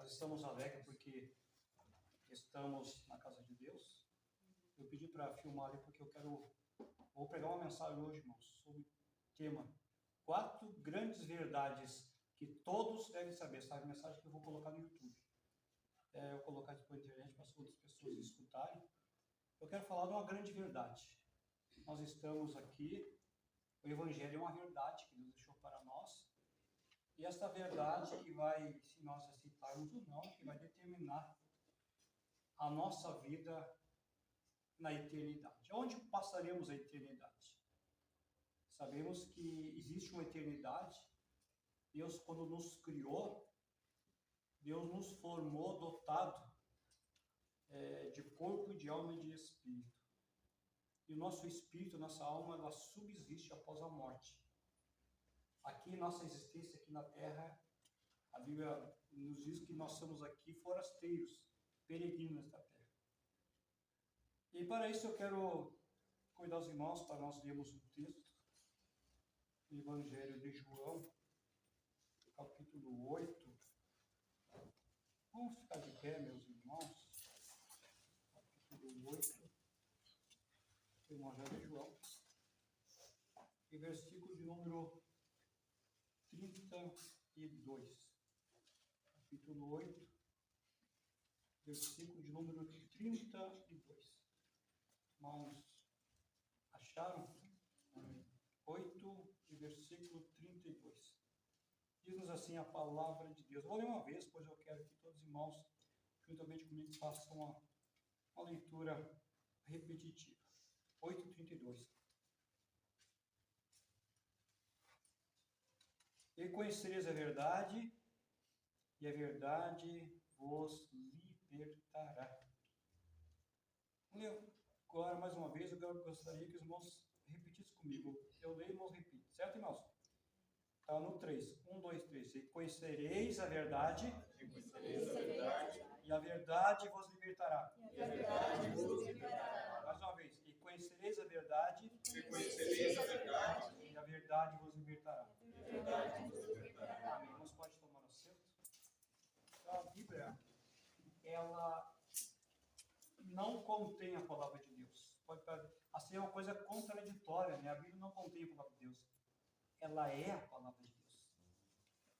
Nós estamos alegres porque estamos na casa de Deus. Eu pedi para filmar ali porque vou pregar uma mensagem hoje, irmãos, sobre o tema 4 grandes verdades que todos devem saber. Essa é a mensagem que eu vou colocar no YouTube. Eu vou colocar isso para a internet para as outras pessoas escutarem. Eu quero falar de uma grande verdade. Nós estamos aqui, o Evangelho é uma verdade que Deus deixou para nós. E esta verdade que vai, se nós aceitarmos ou não, que vai determinar a nossa vida na eternidade. Onde passaremos a eternidade? Sabemos que existe uma eternidade. Deus, quando nos criou, Deus nos formou dotado de corpo, de alma e de espírito. E o nosso espírito, nossa alma, ela subsiste após a morte. Aqui, nossa existência aqui na Terra, a Bíblia nos diz que nós somos aqui forasteiros, peregrinos nesta Terra. E para isso eu quero convidar os irmãos para nós lermos um texto do Evangelho de João, capítulo 8. Vamos ficar de pé, meus irmãos. Capítulo 8 do Evangelho de João. E versículo de número 32. Capítulo 8, versículo de número 32. Irmãos, acharam? 8 e versículo 32. Diz-nos assim a palavra de Deus. Eu vou ler uma vez, pois eu quero que todos os irmãos, juntamente comigo, façam uma leitura repetitiva. 8:32. E conhecereis a verdade, e a verdade vos libertará. Vou ler agora mais uma vez. Eu gostaria que os irmãos repetissem comigo. Eu leio e os irmãos repitem. Certo, irmãos? Está no 3. 1, 2, 3. E conhecereis a verdade, e a verdade vos libertará. Mais uma vez. E conhecereis a verdade, e a verdade vos libertará. Amém. Irmãos, pode tomar assento. Então, a Bíblia, ela não contém a palavra de Deus. Assim, é uma coisa contraditória, né? A Bíblia não contém a palavra de Deus. Ela é a palavra de Deus.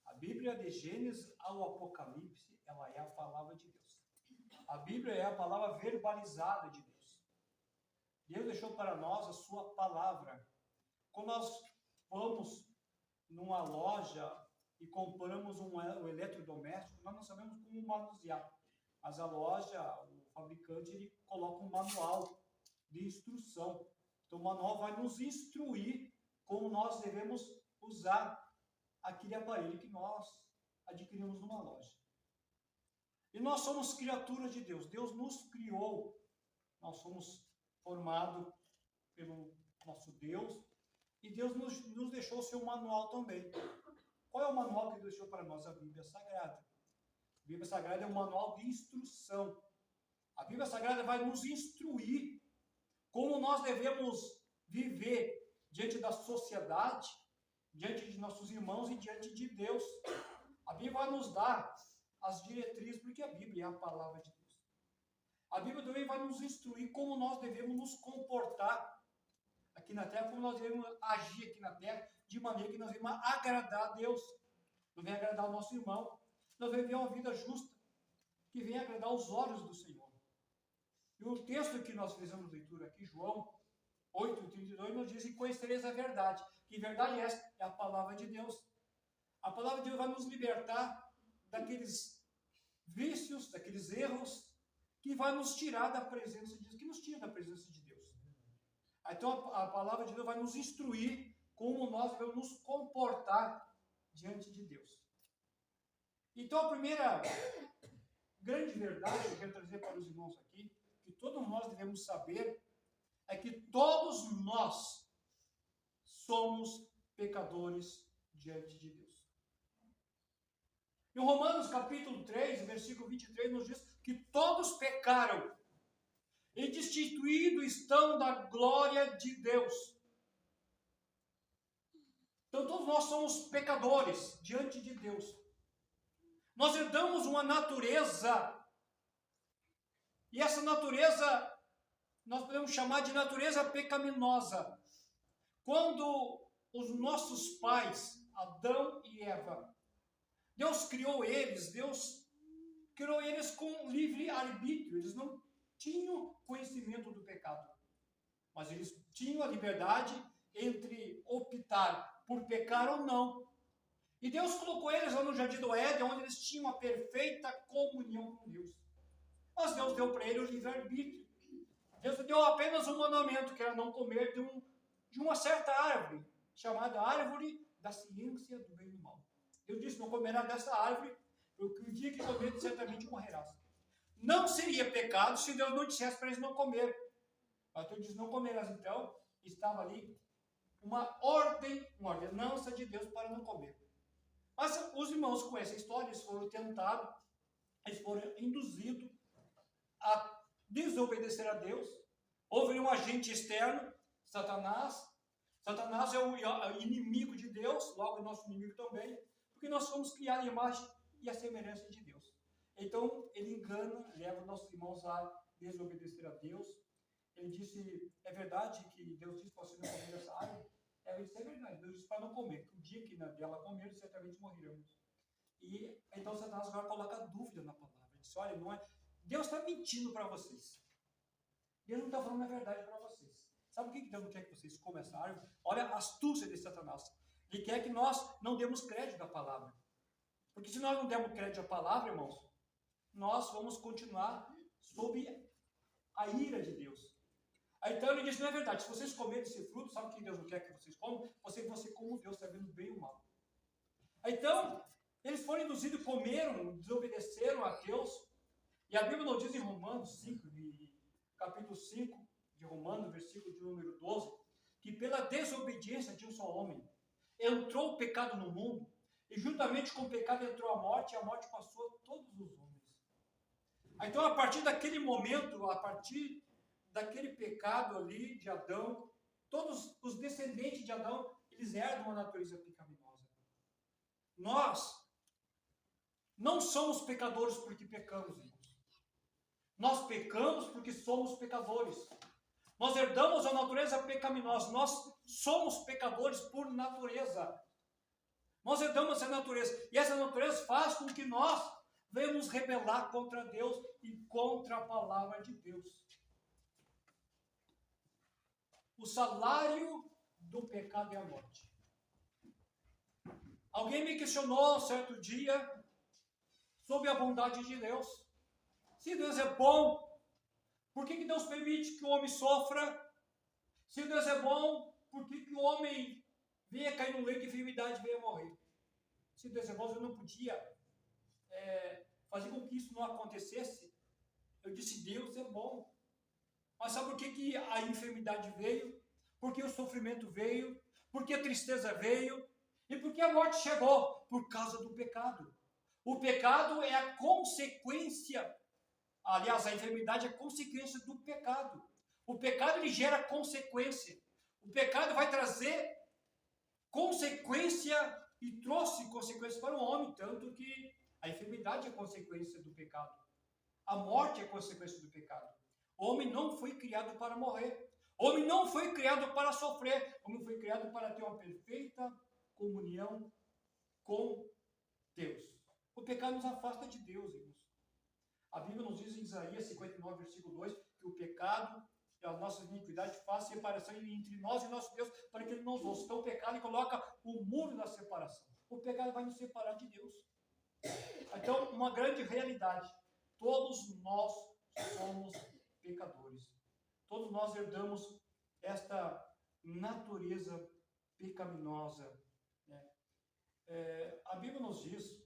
A Bíblia, de Gênesis ao Apocalipse, ela é a palavra de Deus. A Bíblia é a palavra verbalizada de Deus. Deus deixou para nós a sua palavra. Quando nós vamos numa loja e compramos um eletrodoméstico, nós não sabemos como manusear. Mas a loja, o fabricante, ele coloca um manual de instrução. Então o manual vai nos instruir como nós devemos usar aquele aparelho que nós adquirimos numa loja. E nós somos criaturas de Deus. Deus nos criou. Nós somos formados pelo nosso Deus. E Deus nos deixou o seu manual também. Qual é o manual que Deus deixou para nós? A Bíblia Sagrada. A Bíblia Sagrada é um manual de instrução. A Bíblia Sagrada vai nos instruir como nós devemos viver diante da sociedade, diante de nossos irmãos e diante de Deus. A Bíblia vai nos dar as diretrizes, porque a Bíblia é a palavra de Deus. A Bíblia também vai nos instruir como nós devemos nos comportar aqui na terra, como nós devemos agir aqui na terra, de maneira que nós devemos agradar a Deus, nós devemos agradar o nosso irmão, nós devemos viver uma vida justa, que venha agradar os olhos do Senhor. E o texto que nós fizemos leitura aqui, João 8:32, nos diz: e conhecereis a verdade. Que verdade é essa? É a palavra de Deus. A palavra de Deus vai nos libertar daqueles vícios, daqueles erros, que vai nos tirar da presença de Deus, que nos tira da presença de Deus. Então a palavra de Deus vai nos instruir como nós devemos nos comportar diante de Deus. Então a primeira grande verdade que eu quero trazer para os irmãos aqui, que todos nós devemos saber, é que todos nós somos pecadores diante de Deus. Em Romanos capítulo 3, versículo 23, nos diz que todos pecaram e destituídos estão da glória de Deus. Então todos nós somos pecadores diante de Deus. Nós herdamos uma natureza, e essa natureza nós podemos chamar de natureza pecaminosa. Quando os nossos pais, Adão e Eva, Deus criou eles com livre arbítrio. Eles não tinham conhecimento do pecado, mas eles tinham a liberdade entre optar por pecar ou não. E Deus colocou eles lá no Jardim do Éden, onde eles tinham a perfeita comunhão com Deus. Mas Deus deu para eles o livre-arbítrio. Deus deu apenas um mandamento, que era não comer de uma certa árvore, chamada árvore da ciência do bem e do mal. Deus disse, não comerá dessa árvore, porque o dia que comer, certamente morrerás. Não seria pecado se Deus não dissesse para eles não comer. Mas Deus disse, não comerás. Então, estava ali uma ordenança de Deus para não comer. Mas os irmãos com essa história, eles foram tentados, eles foram induzidos a desobedecer a Deus. Houve um agente externo, Satanás. Satanás é o inimigo de Deus, logo o nosso inimigo também, porque nós fomos criados à imagem e à semelhança de Deus. Então, ele engana, leva nossos irmãos a desobedecer a Deus. Ele disse, é verdade que Deus disse para você não comer essa árvore? Ele disse, é verdade, Deus disse para não comer, que o dia que dela comer, certamente morreremos. E então Satanás agora coloca dúvida na palavra. Ele disse, olha, não é... Deus está mentindo para vocês. Deus não está falando a verdade para vocês. Sabe por que Deus não quer que vocês comam essa árvore? Olha a astúcia de Satanás. Ele quer que nós não demos crédito à palavra. Porque se nós não dermos crédito à palavra, irmãos, nós vamos continuar sob a ira de Deus. Então ele disse, não é verdade, se vocês comerem esse fruto, sabe o que Deus não quer que vocês comam? Vocês vão ser como Deus, sabendo bem e o mal. Então, eles foram induzidos, comeram, desobedeceram a Deus. E a Bíblia nos diz em Romanos 5, capítulo 5 de Romanos, versículo de número 12, que pela desobediência de um só homem, entrou o pecado no mundo, e juntamente com o pecado entrou a morte, e a morte passou a todos os homens. Então, a partir daquele momento, a partir daquele pecado ali de Adão, todos os descendentes de Adão, eles herdam uma natureza pecaminosa. Nós não somos pecadores porque pecamos, irmãos. Nós pecamos porque somos pecadores. Nós herdamos a natureza pecaminosa. Nós somos pecadores por natureza. Nós herdamos essa natureza. E essa natureza faz com que nós venhamos nos rebelar contra Deus e contra a palavra de Deus. O salário do pecado é a morte. Alguém me questionou certo dia sobre a bondade de Deus. Se Deus é bom, por que Deus permite que o homem sofra? Se Deus é bom, por que o homem venha cair no leito de enfermidade e venha morrer? Se Deus é bom, eu não podia fazer com que isso não acontecesse. Eu disse, Deus é bom. Mas sabe por que a enfermidade veio? Porque o sofrimento veio? Porque a tristeza veio? E porque a morte chegou? Por causa do pecado. O pecado é a consequência. Aliás, a enfermidade é consequência do pecado. O pecado ele gera consequência. O pecado vai trazer consequência e trouxe consequências para o homem, tanto que a enfermidade é consequência do pecado. A morte é consequência do pecado. O homem não foi criado para morrer. O homem não foi criado para sofrer. O homem foi criado para ter uma perfeita comunhão com Deus. O pecado nos afasta de Deus, irmãos. A Bíblia nos diz em Isaías 59, versículo 2, que o pecado e a nossa iniquidade faz separação entre nós e nosso Deus, para que Ele não nos ouça. Então o pecado coloca o muro da separação. O pecado vai nos separar de Deus. Então, uma grande realidade. Todos nós somos pecadores. Todos nós herdamos esta natureza pecaminosa. Né? A Bíblia nos diz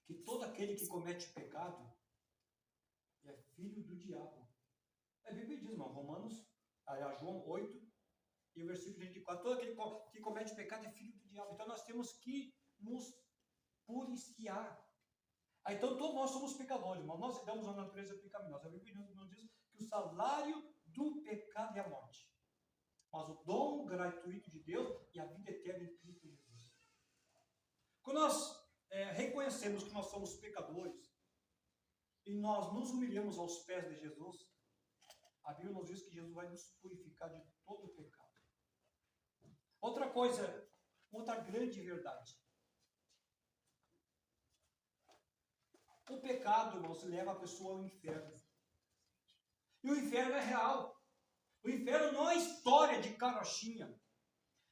que todo aquele que comete pecado é filho do diabo. A Bíblia diz, irmão, João 8 e o versículo 24, todo aquele que comete pecado é filho do diabo. Então nós temos que nos policiar. Então todos nós somos pecadores, mas nós damos uma natureza pecaminosa. A Bíblia nos diz que o salário do pecado é a morte, mas o dom gratuito de Deus é a vida eterna em Cristo Jesus. Quando nós reconhecemos que nós somos pecadores e nós nos humilhamos aos pés de Jesus, a Bíblia nos diz que Jesus vai nos purificar de todo o pecado. Outra coisa, outra grande verdade. O pecado, irmãos, leva a pessoa ao inferno. E o inferno é real. O inferno não é história de carochinha.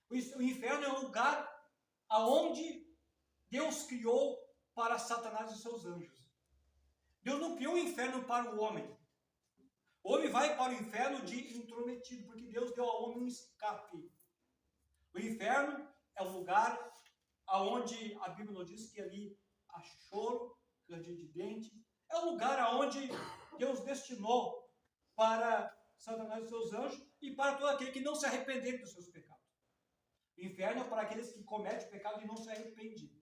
O inferno é um lugar aonde Deus criou para Satanás e seus anjos. Deus não criou o inferno para o homem. O homem vai para o inferno de intrometido, porque Deus deu ao homem um escape. O inferno é um lugar aonde a Bíblia nos diz que ali há choro, ranger de dente. É um lugar aonde Deus destinou para Satanás e seus anjos e para todo aquele que não se arrepender dos seus pecados. O inferno é para aqueles que cometem o pecado e não se arrependem.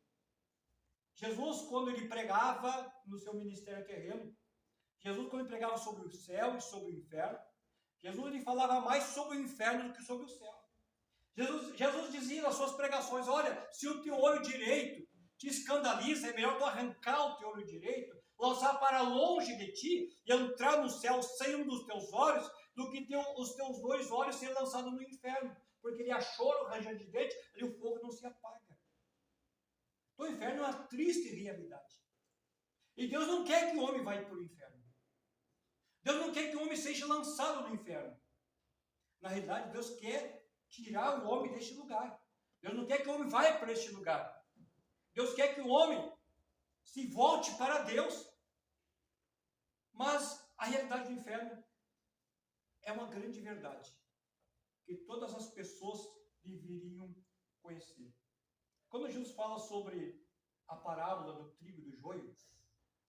Jesus, quando ele pregava no seu ministério terreno, Jesus, quando ele pregava sobre o céu e sobre o inferno, Jesus ele falava mais sobre o inferno do que sobre o céu. Jesus dizia nas suas pregações, olha, se o teu olho direito te escandaliza, é melhor tu arrancar o teu olho direito, lançar para longe de ti e entrar no céu sem um dos teus olhos, do que os teus dois olhos serem lançados no inferno, porque ele há choro, ranger de dente, e o fogo não se apaga. Então, o inferno é uma triste realidade. E Deus não quer que o homem vá para o inferno. Deus não quer que o homem seja lançado no inferno. Na realidade, Deus quer tirar o homem deste lugar. Deus não quer que o homem vá para este lugar. Deus quer que o homem se volte para Deus. Mas a realidade do inferno é uma grande verdade que todas as pessoas deveriam conhecer. Quando Jesus fala sobre a parábola do trigo e do joio,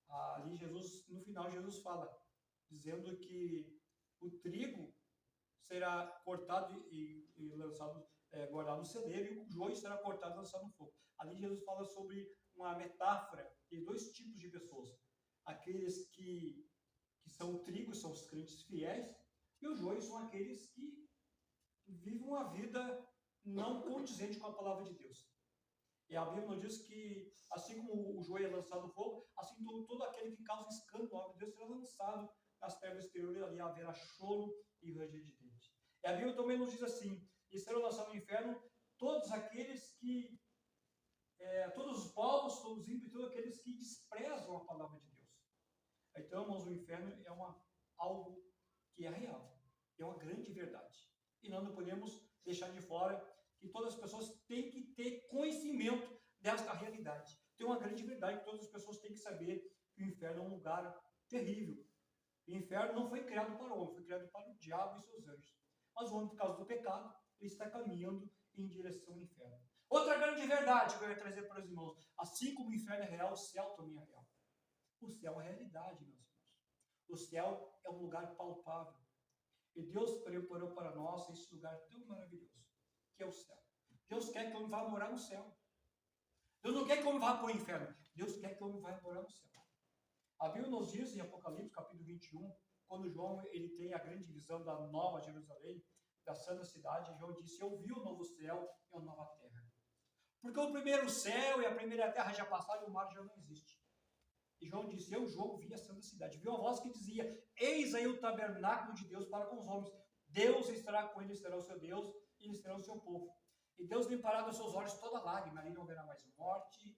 ali Jesus, no final Jesus fala, dizendo que o trigo será cortado e lançado, guardado no celeiro, e o joio será cortado e lançado no fogo. Ali Jesus fala sobre uma metáfora de dois tipos de pessoas. Aqueles que são o trigo, são os crentes fiéis, e o joio são aqueles que vivem uma vida não condizente com a palavra de Deus. E a Bíblia nos diz que, assim como o joio é lançado no fogo, assim todo aquele que causa escândalo à obra de Deus será lançado nas trevas exteriores, ali haverá choro e ranger de dente. E a Bíblia também nos diz assim, e serão lançados no inferno todos aqueles que, todos os povos, todos os ímpios, todos aqueles que desprezam a palavra de Deus. Então, irmãos, o inferno é algo que é real, é uma grande verdade. E nós não podemos deixar de fora que todas as pessoas têm que ter conhecimento desta realidade. Tem uma grande verdade que todas as pessoas têm que saber que o inferno é um lugar terrível. O inferno não foi criado para o homem, foi criado para o diabo e seus anjos. Mas o homem, por causa do pecado, ele está caminhando em direção ao inferno. Outra grande verdade que eu ia trazer para os irmãos, assim como o inferno é real, o céu também é real. O céu é realidade, meus irmãos. O céu é um lugar palpável. E Deus preparou para nós esse lugar tão maravilhoso, que é o céu. Deus quer que o homem vá morar no céu. Deus não quer que o homem vá para o inferno. Deus quer que o homem vá morar no céu. A Bíblia nos diz em Apocalipse, capítulo 21, quando João ele tem a grande visão da nova Jerusalém, da santa cidade, João disse, eu vi o novo céu e a nova terra. Porque o primeiro céu e a primeira terra já passaram e o mar já não existe. E João disse, eu, João, vi a santa cidade. Vi uma voz que dizia, eis aí o tabernáculo de Deus para com os homens. Deus estará com eles, será o seu Deus, e eles serão o seu povo. E Deus limpará dos seus olhos toda lágrima. Ali não haverá mais morte,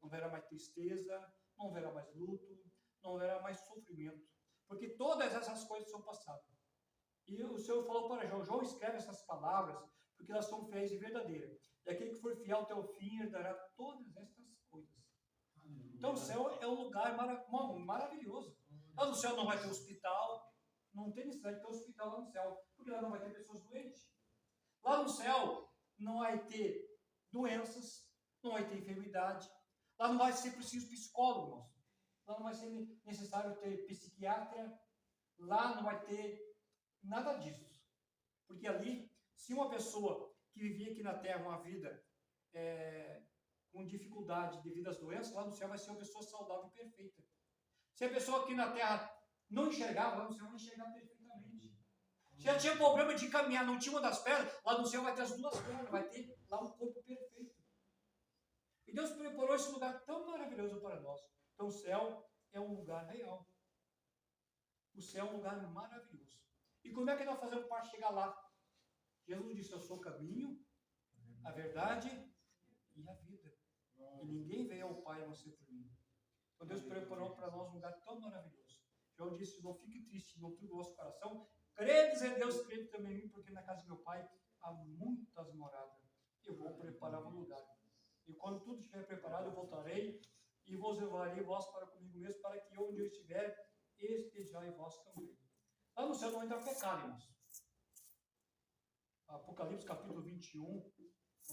não haverá mais tristeza, não haverá mais luto, não haverá mais sofrimento. Porque todas essas coisas são passadas. E o Senhor falou para João, João, escreve essas palavras, porque elas são fiéis e verdadeiras. E aquele que for fiel até o fim herdará todas estas coisas. Então o céu é um lugar maravilhoso. Lá no céu não vai ter hospital, não tem necessidade de ter hospital lá no céu, porque lá não vai ter pessoas doentes. Lá no céu não vai ter doenças, não vai ter enfermidade, lá não vai ser preciso psicólogo, irmãos. Lá não vai ser necessário ter psiquiatra, lá não vai ter nada disso. Porque ali, se uma pessoa que vivia aqui na terra uma vida com dificuldade devido às doenças, lá no céu vai ser uma pessoa saudável e perfeita. Se a pessoa aqui na terra não enxergava, lá no céu vai enxergar perfeitamente. Se ela tinha problema de caminhar, não tinha uma das pernas, lá no céu vai ter as duas pernas, vai ter lá um corpo perfeito. E Deus preparou esse lugar tão maravilhoso para nós. Então o céu é um lugar real. O céu é um lugar maravilhoso. E como é que nós fazemos para chegar lá? Jesus disse, eu sou o caminho, a verdade e a vida. E ninguém veio ao Pai a não ser por mim. Então Deus preparou para nós um lugar tão maravilhoso. João disse, não fique triste, não turbe o vosso coração. Credes em Deus, crede também em mim, porque na casa do meu Pai há muitas moradas. Eu vou preparar um lugar. E quando tudo estiver preparado, eu voltarei e vos levarei vós para comigo mesmo, para que onde eu estiver, estejais vós também. Lá no céu não entra pecado, irmãos. Apocalipse capítulo 21,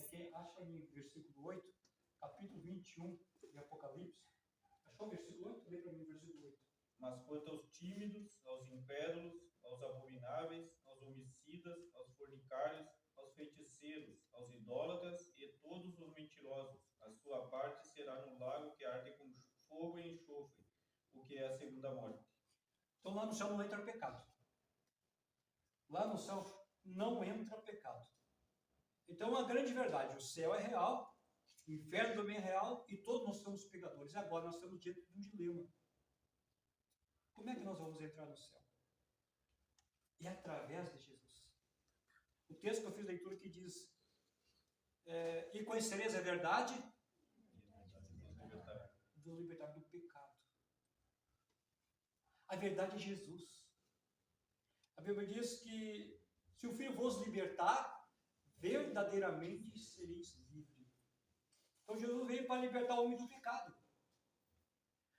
quem acha em versículo 8, capítulo 21 de Apocalipse. Achou o versículo 8? Lê para mim o versículo 8. Mas quanto aos tímidos, aos incrédulos, aos abomináveis, aos homicidas, aos fornicários, aos feiticeiros, aos idólatras e todos os mentirosos, a sua parte será no lago que arde com fogo e enxofre, o que é a segunda morte. Então lá no céu não entra pecado. Lá no céu não entra pecado. Então a grande verdade, o céu é real, o inferno também é real e todos nós somos pecadores. Agora nós estamos diante de um dilema. Como é que nós vamos entrar no céu? É através de Jesus. O texto que eu fiz leitura que diz, e conhecereis a verdade, vos libertar do pecado. A verdade é Jesus. A Bíblia diz que se o Filho vos libertar, verdadeiramente sereis livres. Então Jesus veio para libertar o homem do pecado.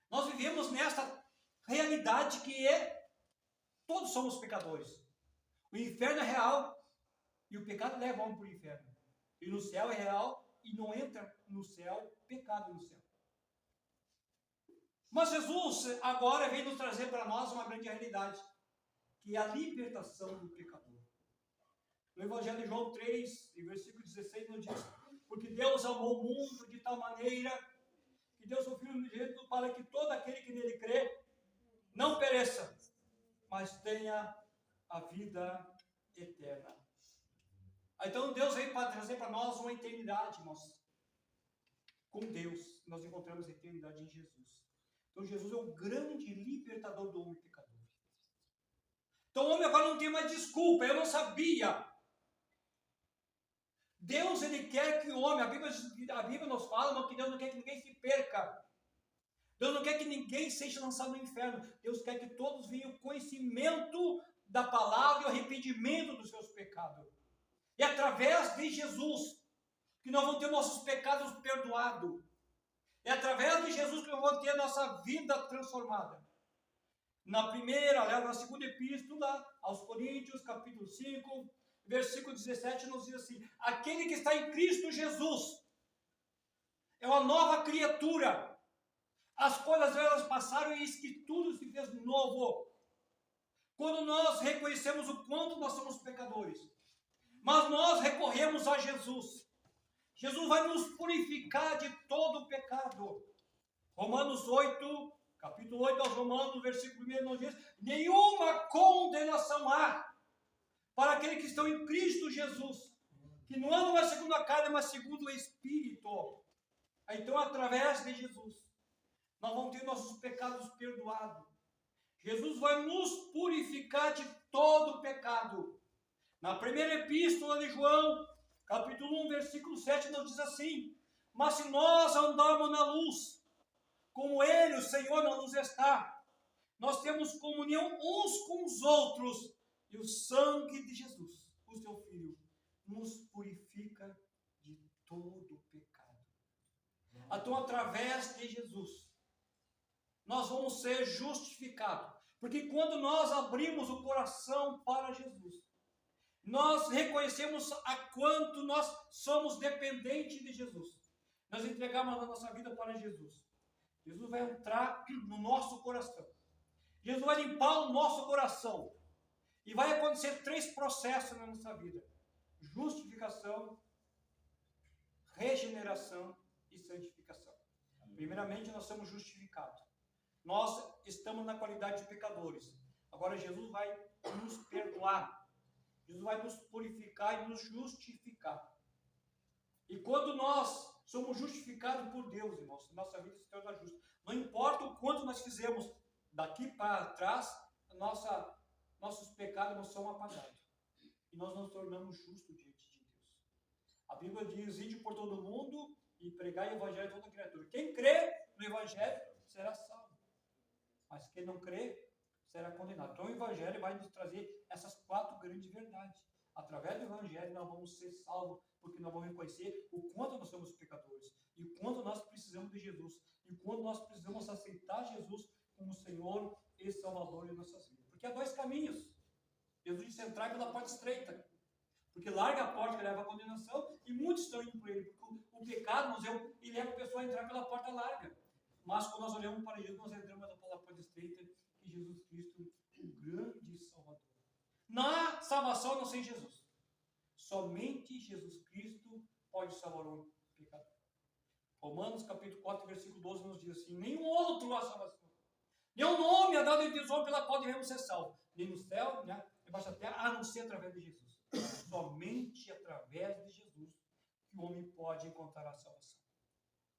Nós vivemos nesta realidade que todos somos pecadores. O inferno é real e o pecado leva o homem para o inferno. E no céu é real e não entra no céu pecado no céu. Mas Jesus agora vem nos trazer para nós uma grande realidade, que é a libertação do pecador. No Evangelho de João 3, em versículo 16, nos diz, porque Deus amou o mundo de tal maneira que Deus o Filho unigênito para que todo aquele que nele crê não pereça, mas tenha a vida eterna. Então Deus veio para trazer para nós uma eternidade, irmãos. Com Deus, nós encontramos a eternidade em Jesus. Então Jesus é o grande libertador do homem pecador. Então o homem agora não tem mais desculpa, eu não sabia. Deus, ele quer que o homem, a Bíblia nos fala, que Deus não quer que ninguém se perca. Deus não quer que ninguém seja lançado no inferno. Deus quer que todos venham ao conhecimento da palavra e ao arrependimento dos seus pecados. E através de Jesus, que nós vamos ter nossos pecados perdoados. É através de Jesus que nós vamos ter a nossa vida transformada. Na segunda epístola aos Coríntios, capítulo 5, versículo 17, nos diz assim, aquele que está em Cristo Jesus é uma nova criatura. As coisas velhas passaram e eis que tudo se fez novo. Quando nós reconhecemos o quanto nós somos pecadores, mas nós recorremos a Jesus. Jesus vai nos purificar de todo o pecado. Romanos 8, capítulo 8 aos Romanos, versículo 1 nos diz, nenhuma condenação há para aqueles que estão em Cristo Jesus, que não andam mais segundo a carne, mas segundo o Espírito. Então, através de Jesus, nós vamos ter nossos pecados perdoados. Jesus vai nos purificar de todo o pecado. Na primeira epístola de João, capítulo 1, versículo 7, nos diz assim, mas se nós andarmos na luz, como Ele, o Senhor, na luz está, nós temos comunhão uns com os outros, e o sangue de Jesus, o seu Filho, nos purifica de todo o pecado. Então, através de Jesus, nós vamos ser justificados. Porque quando nós abrimos o coração para Jesus, nós reconhecemos a quanto nós somos dependentes de Jesus. Nós entregamos a nossa vida para Jesus. Jesus vai entrar no nosso coração. Jesus vai limpar o nosso coração. E vai acontecer 3 processos na nossa vida: justificação, regeneração e santificação. Primeiramente, nós somos justificados. Nós estamos na qualidade de pecadores. Agora Jesus vai nos perdoar. Jesus vai nos purificar e nos justificar. E quando nós somos justificados por Deus, irmãos. Nossa vida se torna justa. Não importa o quanto nós fizemos daqui para trás, nossos pecados não são apagados. E nós nos tornamos justos diante de Deus. A Bíblia diz: ide por todo mundo e pregai o evangelho a toda criatura. Quem crê no evangelho será salvo. Mas quem não crê será condenado. Então o evangelho vai nos trazer essas 4 grandes verdades. Através do evangelho nós vamos ser salvos, porque nós vamos reconhecer o quanto nós somos pecadores, e o quanto nós precisamos de Jesus, e o quanto nós precisamos aceitar Jesus como Senhor e Salvador em nossas vidas. Porque há 2 caminhos. Jesus disse: entrai pela porta estreita, porque larga a porta que leva à condenação, e muitos estão indo por ele, porque o pecado ele leva a pessoa a entrar pela porta larga. Mas quando nós olhamos para Jesus, nós entramos pela porta estreita, e Jesus Cristo, o grande Salvador. Não há salvação a não ser Jesus. Somente Jesus Cristo pode salvar o pecador. Romanos capítulo 4, versículo 12 nos diz assim: nenhum outro há salvação. Nenhum nome é dado entre os homens pela qual devemos ser salvos. Nem no céu, né, debaixo da terra, a não ser através de Jesus. Somente através de Jesus que o homem pode encontrar a salvação.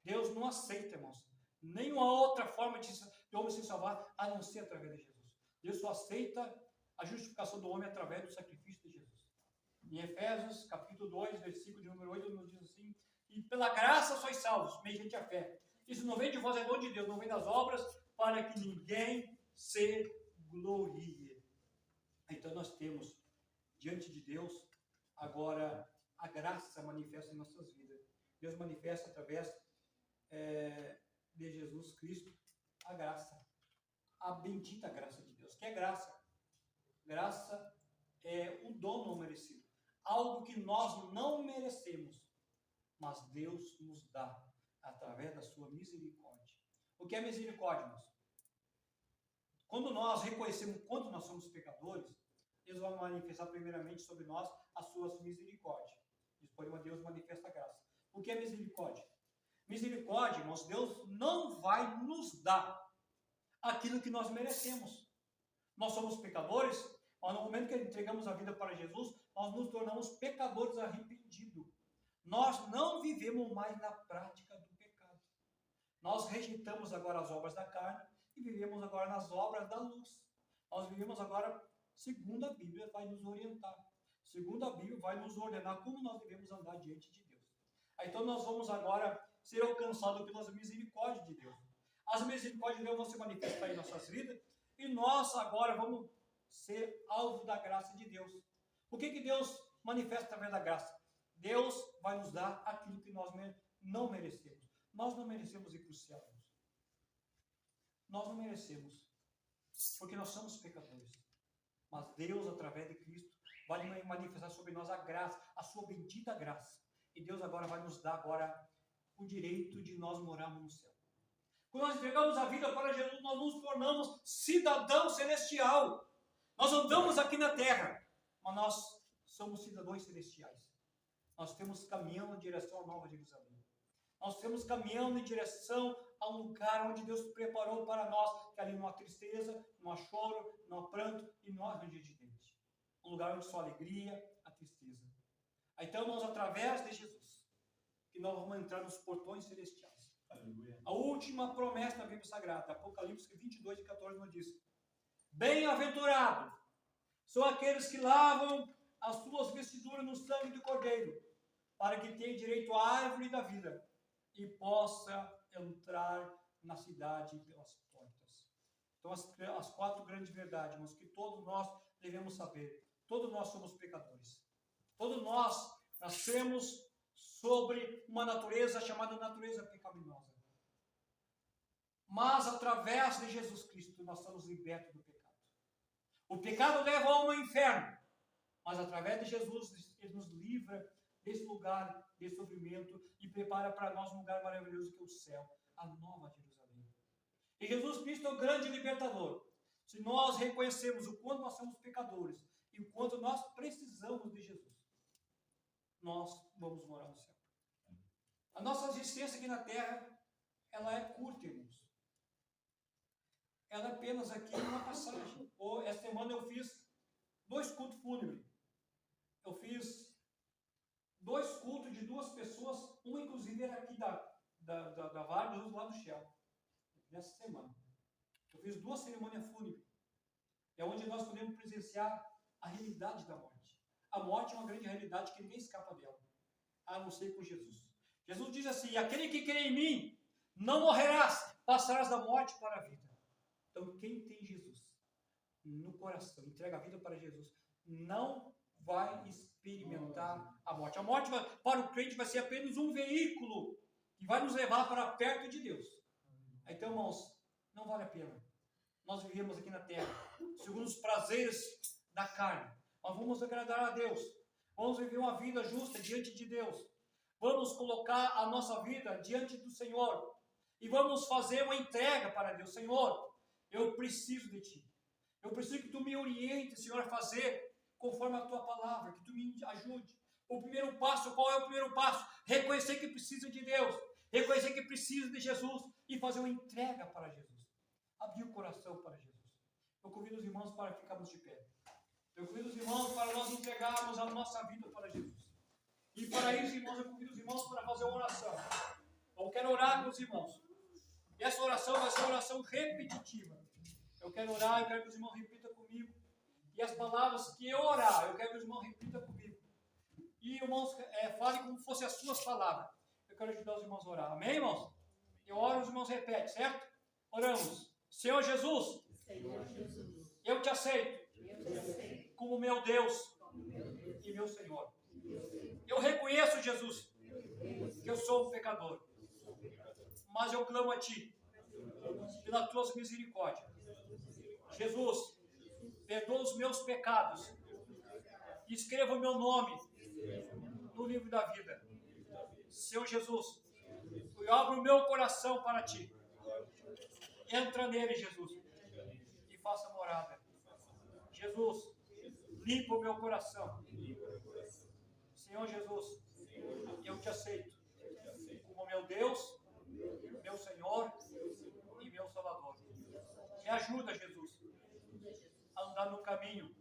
Deus não aceita, irmãos, nenhuma outra forma de homem se salvar a não ser através de Jesus. Deus só aceita a justificação do homem através do sacrifício de Jesus. Em Efésios, capítulo 2, versículo de número 8, nos diz assim: e pela graça sois salvos, mediante a fé. Isso não vem de vós, é dom de Deus, não vem das obras, para que ninguém se glorie. Então nós temos, diante de Deus, agora a graça manifesta em nossas vidas. Deus manifesta através de Jesus Cristo a graça. A bendita graça de Deus. Que é graça? Graça é um dom não merecido. Algo que nós não merecemos, mas Deus nos dá através da sua misericórdia. O que é misericórdia, irmãos? Quando nós reconhecemos quanto nós somos pecadores, Deus vai manifestar primeiramente sobre nós as suas misericórdias. Depois Deus manifesta a graça. O que é misericórdia? Misericórdia, irmãos, Deus não vai nos dar aquilo que nós merecemos. Nós somos pecadores, mas no momento que entregamos a vida para Jesus, nós nos tornamos pecadores arrependidos. Nós não vivemos mais na prática do pecado. Nós rejeitamos agora as obras da carne e vivemos agora nas obras da luz. Nós vivemos agora segundo a Bíblia vai nos orientar. Segundo a Bíblia vai nos ordenar como nós devemos andar diante de Deus. Então nós vamos agora ser alcançados pelas misericórdias de Deus. As misericórdias de Deus vão se manifestar em nossas vidas e nós agora vamos ser alvo da graça de Deus. O que Deus manifesta através da graça? Deus vai nos dar aquilo que nós não merecemos. Nós não merecemos ir para o céu. Nós não merecemos, porque nós somos pecadores. Mas Deus, através de Cristo, vai manifestar sobre nós a graça, a sua bendita graça. E Deus agora vai nos dar agora o direito de nós morarmos no céu. Quando nós entregamos a vida para Jesus, nós nos tornamos cidadão celestial. Nós andamos aqui na terra, mas nós somos cidadãos celestiais. Nós temos caminhando em direção à Nova Jerusalém. Nós temos caminhando em direção a um lugar onde Deus preparou para nós, que ali não há tristeza, não há choro, não há pranto e não há ranger de dente. Um lugar onde só alegria, a tristeza. Então nós, através de Jesus, que nós vamos entrar nos portões celestiais. Aleluia. A última promessa da Bíblia Sagrada, Apocalipse 22 e 14, nos diz: bem-aventurados são aqueles que lavam as suas vestiduras no sangue do Cordeiro, para que tenham direito à árvore da vida e possa entrar na cidade pelas portas. Então, as 4 grandes verdades, mas que todos nós devemos saber. Todos nós somos pecadores. Todos nós nascemos sobre uma natureza chamada natureza pecaminosa. Mas, através de Jesus Cristo, nós somos libertos do pecado. O pecado leva a alma ao inferno, mas através de Jesus, Ele nos livra desse lugar de sofrimento e prepara para nós um lugar maravilhoso que é o céu, a Nova Jerusalém. E Jesus Cristo é o grande libertador. Se nós reconhecemos o quanto nós somos pecadores e o quanto nós precisamos de Jesus, nós vamos morar no céu. A nossa existência aqui na terra, ela é curta, irmãos. Ela é apenas aqui uma passagem. Essa semana eu fiz 2 cultos fúnebres. Eu fiz 2 cultos de 2 pessoas uma inclusive era aqui da Vargas, lá do Shell, nessa semana. Eu fiz 2 cerimônias fúnebres. É onde nós podemos presenciar a realidade da morte. A morte é uma grande realidade que ninguém escapa dela, a não ser com Jesus. Jesus diz assim: aquele que crê em mim, não morrerás, passarás da morte para a vida. Então, quem tem Jesus no coração, entrega a vida para Jesus, não vai experimentar a morte. A morte para o crente vai ser apenas um veículo que vai nos levar para perto de Deus. Então, irmãos, não vale a pena. Nós vivemos aqui na terra, segundo os prazeres da carne. Nós vamos agradar a Deus. Vamos viver uma vida justa diante de Deus. Vamos colocar a nossa vida diante do Senhor. E vamos fazer uma entrega para Deus. Senhor, eu preciso de Ti. Eu preciso que Tu me orientes, Senhor, a fazer conforme a Tua palavra. Que Tu me ajude. O primeiro passo, qual é o primeiro passo? Reconhecer que precisa de Deus. Reconhecer que precisa de Jesus. E fazer uma entrega para Jesus. Abrir o coração para Jesus. Eu convido os irmãos para ficarmos de pé. Eu convido os irmãos para nós entregarmos a nossa vida para Jesus. E para isso, irmãos, eu convido os irmãos para fazer uma oração. Eu quero orar com os irmãos. E essa oração vai ser uma oração repetitiva. Eu quero orar, eu quero que os irmãos repitam comigo. E as palavras que eu orar, eu quero que os irmãos repitam comigo. E irmãos, falem como se fossem as suas palavras. Eu quero ajudar os irmãos a orar. Amém, irmãos? Eu oro, os irmãos repetem, certo? Oramos. Senhor Jesus, eu te aceito como meu Deus e meu Senhor. Eu reconheço, Jesus, que eu sou um pecador, mas eu clamo a Ti pelas Tuas misericórdias. Jesus, perdoa os meus pecados, escreva o meu nome no livro da vida. Senhor Jesus, eu abro o meu coração para Ti. Entra nele, Jesus, e faça morada. Jesus, limpa o meu coração. Senhor Jesus, eu te aceito como meu Deus, meu Senhor e meu Salvador. Me ajuda, Jesus, a andar no caminho